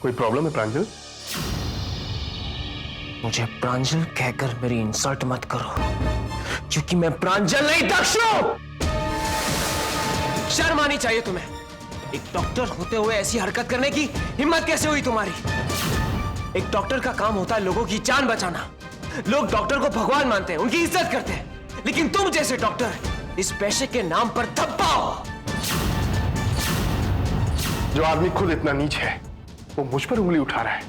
कोई प्रॉब्लम है प्रांजल? मुझे प्रांजल कहकर मेरी इंसल्ट मत करो, क्योंकि मैं प्रांजल नहीं दक्ष हूं। शर्म आनी चाहिए तुम्हें। एक डॉक्टर होते हुए ऐसी हरकत करने की हिम्मत कैसे हुई तुम्हारी? एक डॉक्टर का काम होता है लोगों की जान बचाना। लोग डॉक्टर को भगवान मानते हैं, उनकी इज्जत करते हैं, लेकिन तुम जैसे डॉक्टर इस पैसे के नाम पर धब्बा हो। जो आदमी खुद इतना नीच है वो मुझ पर उंगली उठा रहा है।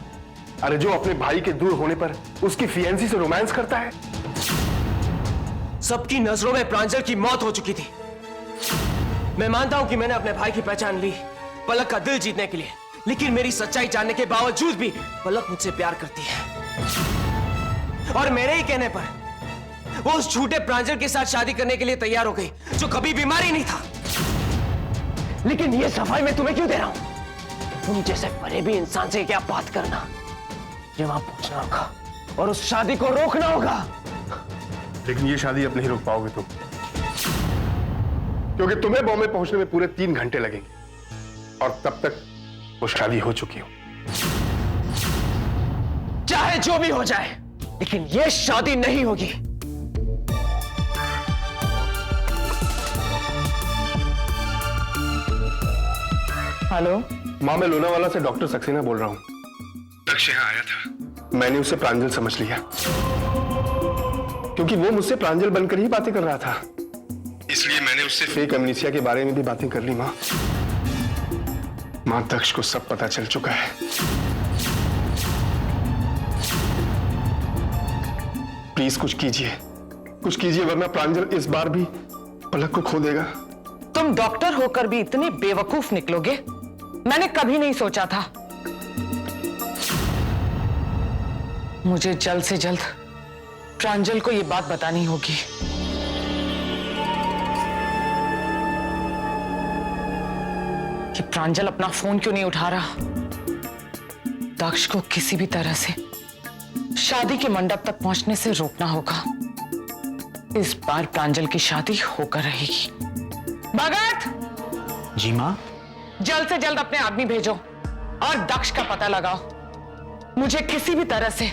अरे जो अपने भाई के दूर होने पर उसकी फियांसी से रोमांस करता है। सबकी नजरों में प्रांजल की मौत हो चुकी थी। मैं मानता हूं कि मैंने अपने भाई की पहचान ली पलक का दिल जीतने के लिए, लेकिन मेरी सच्चाई जानने के बावजूद भी पलक मुझसे प्यार करती है। और मेरे ही कहने पर वो उस झूठे प्रांजल के साथ शादी करने के लिए तैयार हो गई, जो कभी बीमारी नहीं था। लेकिन ये सफाई मैं तुम्हें क्यों दे रहा हूं? तुम जैसे फरेबी इंसान से क्या बात करना, जवाब पूछना होगा और उस शादी को रोकना होगा। लेकिन ये शादी अब नहीं रोक पाओगे तुम, क्योंकि तुम्हें बॉम्बे पहुंचने में पूरे 3 घंटे लगेंगे और तब तक वो शादी हो चुकी हो। चाहे जो भी हो जाए, लेकिन ये शादी नहीं होगी। हेलो मां, मैं लोनावाला से डॉक्टर सक्सेना बोल रहा हूं। दक्ष यहाँ आया था, मैंने उसे प्रांजल समझ लिया, क्योंकि वो मुझसे प्रांजल बनकर ही बातें कर रहा था। इसलिए मैंने उससे फेक अमनीसिया के बारे में भी बातें कर ली। मां, दक्ष को सब पता चल चुका है। प्लीज कुछ कीजिए वरना प्रांजल इस बार भी पलक को खो देगा। तुम डॉक्टर होकर भी इतने बेवकूफ निकलोगे, मैंने कभी नहीं सोचा था। मुझे जल्द से जल्द प्रांजल को यह बात बतानी होगी। कि प्रांजल अपना फोन क्यों नहीं उठा रहा। दक्ष को किसी भी तरह से शादी के मंडप तक पहुंचने से रोकना होगा। इस बार प्रांजल की शादी होकर रहेगी। भगत! जी मां। जल्द से जल्द अपने आदमी भेजो और दक्ष का पता लगाओ। मुझे किसी भी तरह से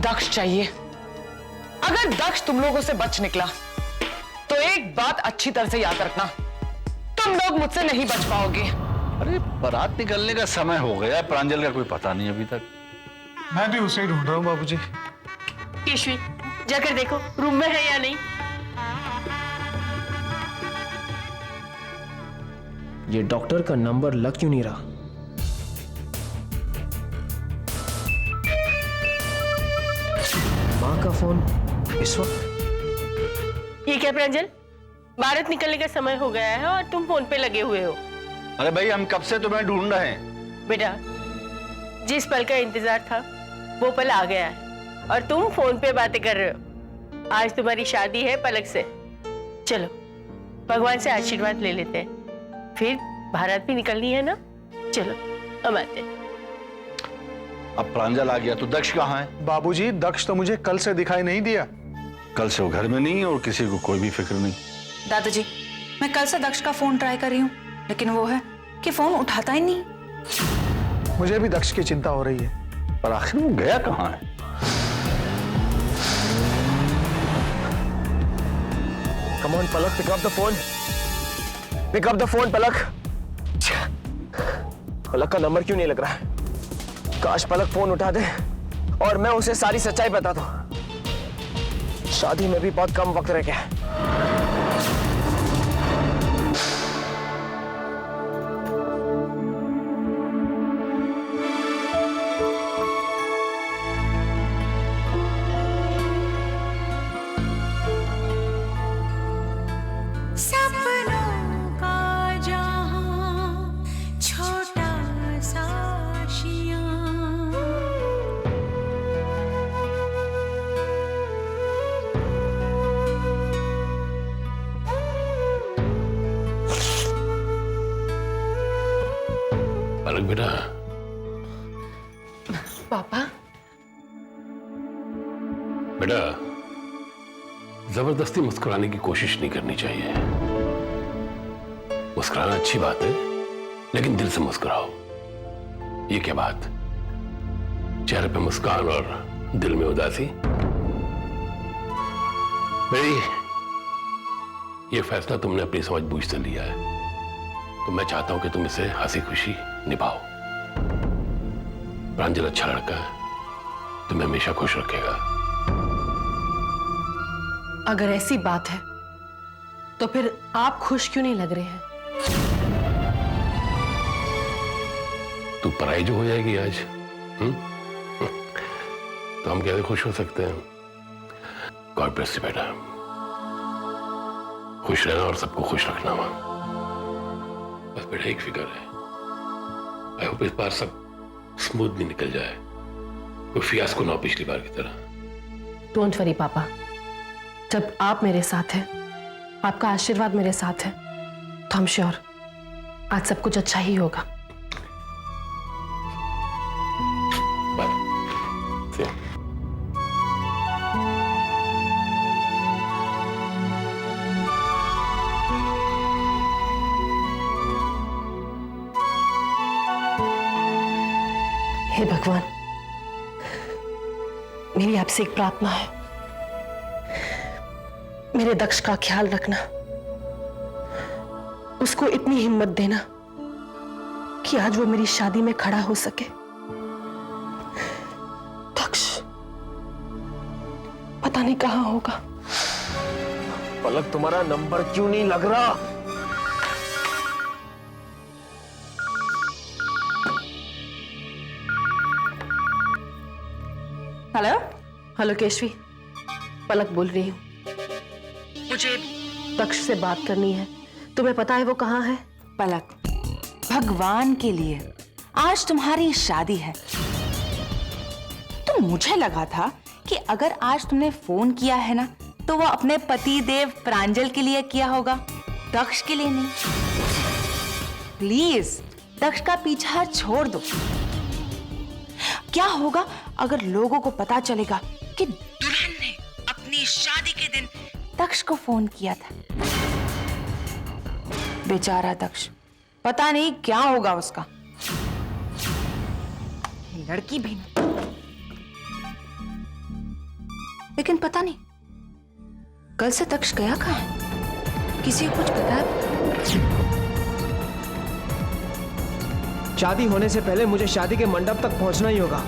दक्ष चाहिए। अगर दक्ष तुम लोगों से बच निकला तो एक बात अच्छी तरह से याद रखना, तुम लोग मुझसे नहीं बच पाओगे। अरे बारात निकलने का समय हो गया, प्रांजल का कोई पता नहीं अभी तक। मैं भी उसे ही ढूंढ रहा हूँ बाबूजी। केशवी, जाकर देखो रूम में है या नहीं। ये डॉक्टर का नंबर लग क्यों नहीं रहा? मां का फोन इस वक्त? ये क्या प्रांजल, भारत निकलने का समय हो गया है और तुम फोन पे लगे हुए हो। अरे भाई, हम कब से तुम्हें ढूंढ रहे हैं। बेटा, जिस पल का इंतजार था वो पल आ गया है और तुम फोन पे बातें कर रहे हो। आज तुम्हारी शादी है पलक से। चलो भगवान से आशीर्वाद ले लेते हैं, फिर भारत भी निकलनी है ना। चलो हम आते हैं। अब प्रांजल आ गया तो दक्ष कहाँ है? बाबूजी, दक्ष तो मुझे कल से दिखाई नहीं दिया। कल से वो घर में नहीं और किसी को कोई भी फिक्र नहीं। दादाजी, मैं कल से दक्ष का फोन ट्राई कर रही हूँ, लेकिन वो है कि फोन उठाता ही नहीं। मुझे भी दक्ष की चिंता हो रही है। पर आखिर वो गया कहाँ है? Come on, Palak, pick up the phone. Pick up the phone, पलक। पलक का नंबर क्यों नहीं लग रहा है? काश पलक फोन उठा दे और मैं उसे सारी सच्चाई बता दूं। शादी में भी बहुत कम वक्त रह गया है। पलक बेटा। पापा, बेटा, जबरदस्ती मुस्कुराने की कोशिश नहीं करनी चाहिए। मुस्कुराना अच्छी बात है, लेकिन दिल से मुस्कुराओ। ये क्या बात? चेहरे पे मुस्कान और दिल में उदासी। भाई, ये फैसला तुमने अपनी समझबूझ से लिया है, तो मैं चाहता हूं कि तुम इसे हंसी खुशी निभाओ। प्रांजल अच्छा लड़का है, तुम्हें हमेशा खुश रखेगा। अगर ऐसी बात है तो फिर आप खुश क्यों नहीं लग रहे हैं? तू पराई जो हो जाएगी आज, तो हम कैसे खुश हो सकते हैं? गॉड ब्लेस यू बेटा, खुश रहना और सबको खुश रखना। वहां बस बेटा एक फिक्र है, आई होप इस बार सब स्मूथ भी निकल जाए, कोई फियास्को ना हो पिछली बार की तरह। डोंट वरी पापा, जब आप मेरे साथ हैं, आपका आशीर्वाद मेरे साथ है, तो हम श्योर आज सब कुछ अच्छा ही होगा। हे भगवान, मेरी आपसे एक प्रार्थना है, मेरे दक्ष का ख्याल रखना, उसको इतनी हिम्मत देना कि आज वो मेरी शादी में खड़ा हो सके। दक्ष पता नहीं कहां होगा। पलक, तुम्हारा नंबर क्यों नहीं लग रहा? हेलो हेलो केशवी, पलक बोल रही हूँ। मुझे दक्ष से बात करनी है, तुम्हें पता है वो कहाँ है? पलक, भगवान के लिए आज तुम्हारी शादी है, तो मुझे लगा था कि अगर आज तुमने फोन किया है ना, तो वो अपने पति देव प्रांजल के लिए किया होगा, दक्ष के लिए नहीं। प्लीज दक्ष का पीछा छोड़ दो। क्या होगा अगर लोगों को पता चलेगा कि दुल्हन ने अपनी शादी के दिन दक्ष को फोन किया था? बेचारा दक्ष, पता नहीं क्या होगा उसका। लड़की भी नहीं, लेकिन पता नहीं कल से दक्ष गया कहाँ है? किसी को कुछ पता है? शादी होने से पहले मुझे शादी के मंडप तक पहुंचना ही होगा,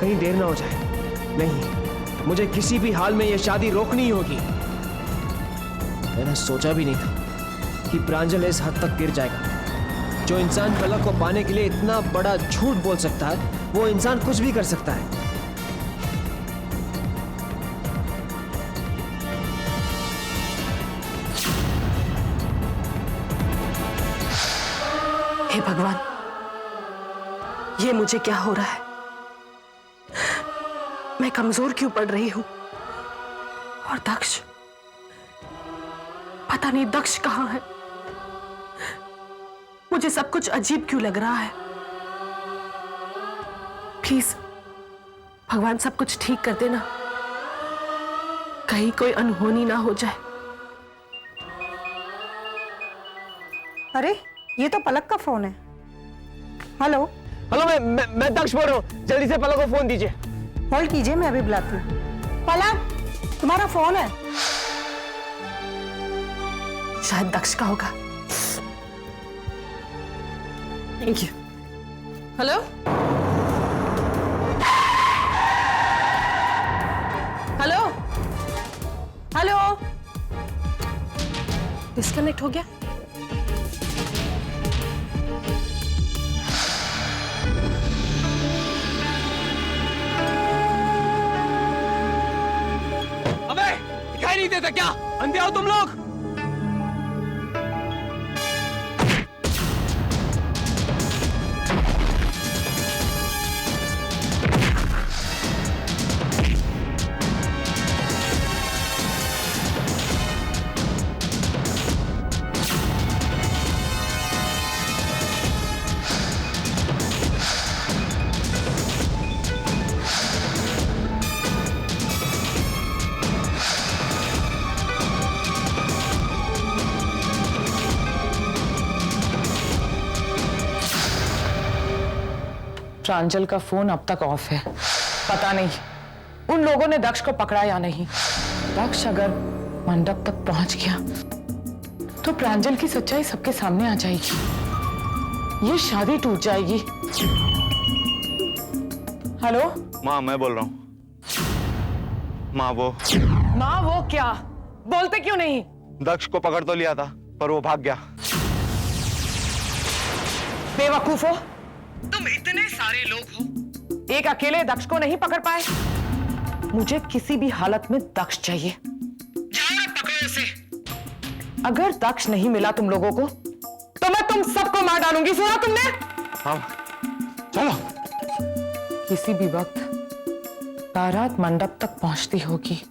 कहीं देर ना हो जाए। नहीं, मुझे किसी भी हाल में यह शादी रोकनी होगी। मैंने सोचा भी नहीं था कि प्रांजल इस हद तक गिर जाएगा। जो इंसान पलक को पाने के लिए इतना बड़ा झूठ बोल सकता है, वो इंसान कुछ भी कर सकता है। हे भगवान, ये मुझे क्या हो रहा है? मैं कमजोर क्यों पड़ रही हूं? और दक्ष, पता नहीं दक्ष कहां है? मुझे सब कुछ अजीब क्यों लग रहा है? प्लीज भगवान सब कुछ ठीक कर देना, कहीं कोई अनहोनी ना हो जाए। अरे ये तो पलक का फोन है। हेलो हेलो, मैं दक्ष बोल रहा हूँ, जल्दी से पलक को फोन दीजिए। होल्ड कीजिए, मैं अभी बुलाती हूँ। पलक, तुम्हारा फोन है। शायद दक्ष का होगा। Thank you. Hello hello hello, disconnect हो गया। दिखाई नहीं देता क्या? अंधे हो तुम लोग? प्रांजल का फोन अब तक ऑफ है। पता नहीं उन लोगों ने दक्ष को पकड़ा या नहीं। दक्ष अगर मंडप तक पहुंच गया तो प्रांजल की सच्चाई सबके सामने आ जाएगी। ये शादी टूट जाएगी। हेलो माँ, मैं बोल रहा हूँ। माँ वो क्या बोलते क्यों नहीं? दक्ष को पकड़ तो लिया था पर वो भाग गया। बेवकूफ हो तुम, इतने सारे लोग हो, एक अकेले दक्ष को नहीं पकड़ पाए। मुझे किसी भी हालत में दक्ष चाहिए। जाओ रे, पकड़ो उसे। अगर दक्ष नहीं मिला तुम लोगों को तो मैं तुम सबको मार डालूंगी। सुना तुमने? हाँ चलो। किसी भी वक्त बारात मंडप तक पहुंचती होगी,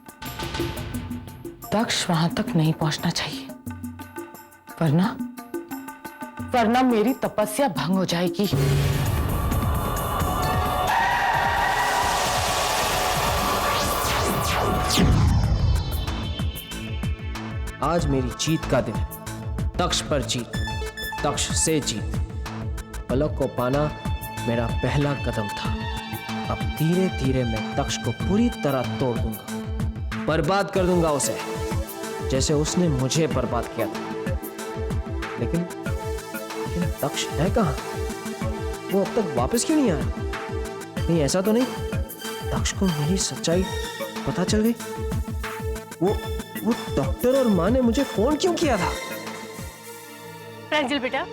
दक्ष वहां तक नहीं पहुंचना चाहिए, वरना मेरी तपस्या भंग हो जाएगी। आज मेरी जीत का दिन है। दक्ष पर जीत, दक्ष से जीत। पलक को पाना मेरा पहला कदम था। अब धीरे धीरे मैं दक्ष को पूरी तरह तोड़ दूंगा, बर्बाद कर दूंगा उसे, जैसे उसने मुझे बर्बाद किया था। लेकिन दक्ष है कहाँ? वो अब तक वापस क्यों नहीं आया? नहीं, ऐसा तो नहीं दक्ष को मेरी सच्चाई पता चल गई? वो डॉक्टर और माँ ने मुझे फोन क्यों किया था? प्रांजल बेटा,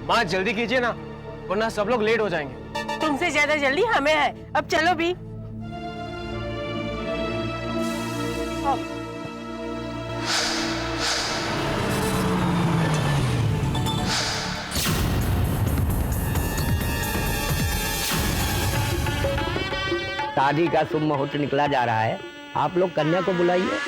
माँ जल्दी कीजिए ना, वरना सब लोग लेट हो जाएंगे। तुमसे ज्यादा जल्दी हमें है। अब चलो भी। शादी का शुभ मुहूर्त निकला जा रहा है, आप लोग कन्या को बुलाइए।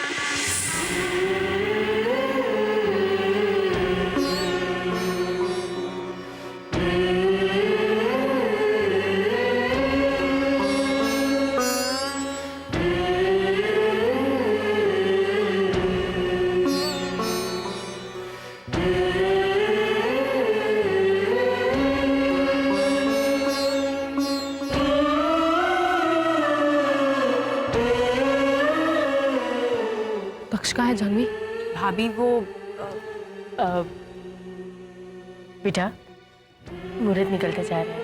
दक्ष कहाँ है जानवी? भाभी वो बेटा, मुहूर्त निकलता जा रहा है,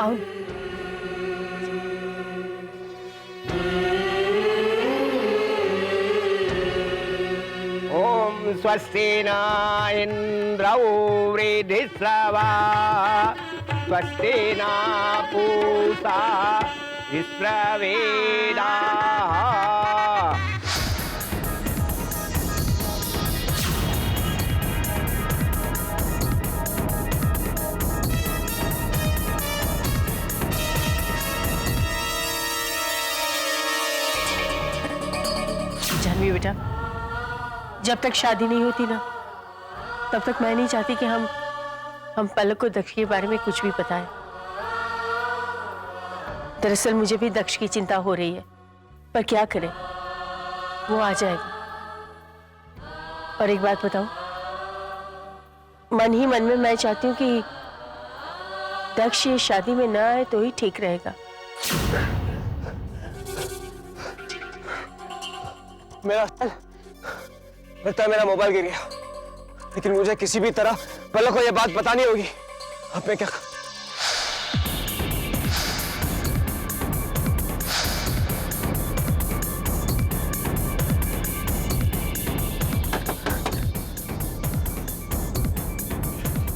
आओ। ओम स्वस्ति न इंद्रो वृद्धिश्रवा स्वस्ति न पूषा विश्ववेदाः। जानवी बेटा, जब तक शादी नहीं होती ना, तब तक मैं नहीं चाहती कि हम पलक को दक्ष के बारे में कुछ भी बताएं। दरअसल मुझे भी दक्ष की चिंता हो रही है, पर क्या करें, वो आ जाएगा। और एक बात बताऊं, मन ही मन में मैं चाहती हूँ कि दक्ष ये शादी में ना आए तो ही ठीक रहेगा। लगता है मेरा मोबाइल गिर गया, लेकिन मुझे किसी भी तरह पलक को यह बात बतानी होगी। अब मैं क्या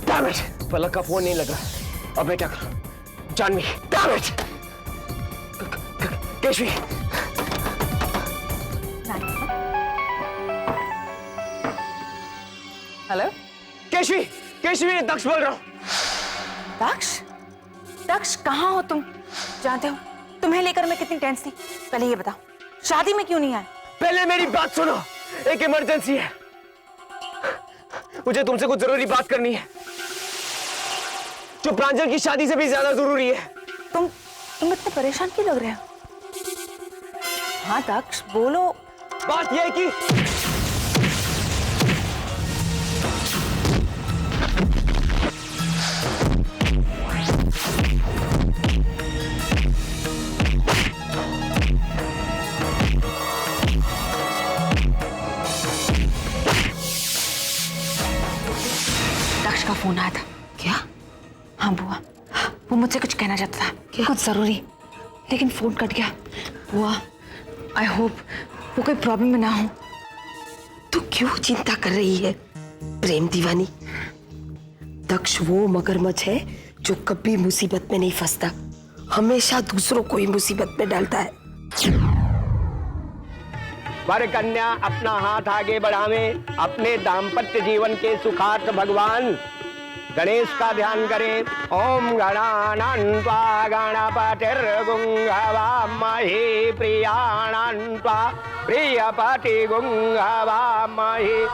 Damn it! पलक का फोन नहीं लग रहा। अब मैं क्या करूं? Jahnvi, damn it! Keshavi, hello Keshavi, Keshavi, Daksh बोल रहा हूं। दक्ष कहाँ हो तुम? जानते हो तुम्हें लेकर मैं कितनी टेंस थी। पहले ये बताओ, शादी में क्यों नहीं आए? पहले मेरी बात सुनो, एक इमरजेंसी है, मुझे तुमसे कुछ जरूरी बात करनी है, जो प्रांजल की शादी से भी ज्यादा जरूरी है। तुम इतने परेशान क्यों लग रहे हो? हाँ दक्ष बोलो। बात यह है कि दक्ष का फोन आया था। क्या? हाँ बुआ, वो मुझसे कुछ कहना चाहता था। क्या? कुछ जरूरी, लेकिन फोन कट गया। बुआ, आई होप वो कोई प्रॉब्लम में ना हो। तू क्यों चिंता कर रही है प्रेम दीवानी? दक्ष वो मगरमच्छ है जो कभी मुसीबत में नहीं फंसता, हमेशा दूसरों को ही मुसीबत में डालता है। वर कन्या अपना हाथ आगे बढ़ावे, अपने दाम्पत्य जीवन के सुखार्थ भगवान गणेश का ध्यान करें। ओम गणानान्त्वा गणपतिर्गुं हवामहे प्रियाणान्त्वा प्रियपतिगुं हवामहे।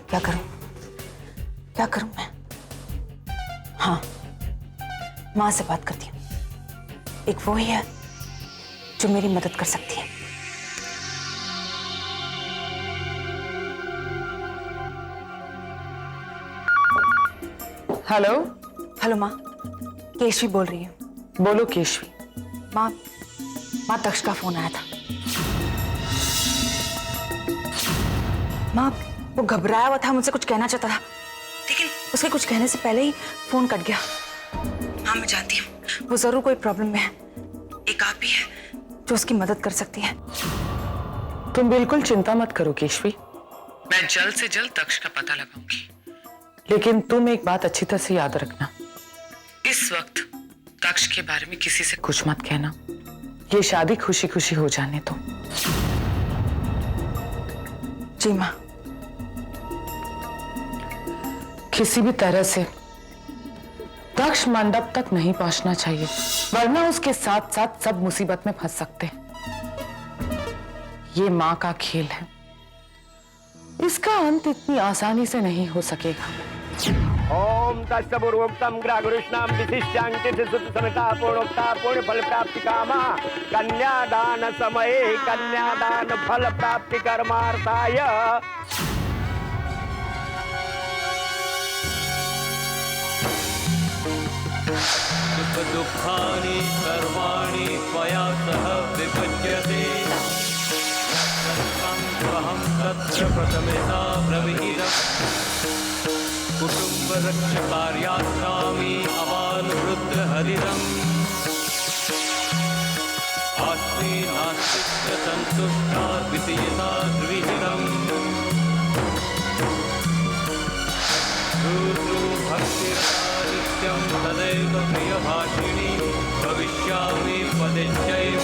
क्या करूं? क्या करूं मैं? हाँ, माँ से बात करती हूँ। एक वो ही है जो मेरी मदद कर सकती है। हेलो। हेलो माँ, केशवी बोल रही हूँ। बोलो केशवी। माँ, दक्ष का फोन आया था। माँ, वो घबराया हुआ था, मुझसे कुछ कहना चाहता था, लेकिन उसके कुछ कहने से पहले ही फोन कट गया। हाँ मैं जानती हूँ वो जरूर कोई प्रॉब्लम में है। एक आप ही है जो उसकी मदद कर सकती है। तुम बिल्कुल चिंता मत करो केशवी, मैं जल्द से जल्द दक्ष का पता लगाऊंगी। लेकिन तुम एक बात अच्छी तरह से याद रखना, इस वक्त दक्ष के बारे में किसी से कुछ मत कहना। ये शादी खुशी खुशी हो जाने दो। जी माँ। किसी भी तरह से दक्ष मंडप तक नहीं पहुंचना चाहिए, वरना उसके साथ साथ सब मुसीबत में फंस सकते हैं। ये मां का खेल है, इसका अंत इतनी आसानी से नहीं हो सकेगा। ओम तत्सपूर्वोक्तम ग्रहगुरुष्णाम विशिष्टांकित सुतसमता पूर्णोक्ता पूर्ण फल प्राप्ति कामा कन्यादान समये कन्यादान फल प्राप्ति कर्मार्थाय। सुख दुःखानि सर्वाणि त्वया सह विभज्यते, तत्त्वं तत्र प्रथमता प्रविहितम्। कुटुम्बरक्षकार्यास्त्रामि अवानुरुद्रहरितम्। आस्ति नास्ति च सन्तुष्टा द्वितीयता द्विहितम्। भक्तिर्नित्यं तदैव प्रियभाषिणी भविष्यामि पदे चैव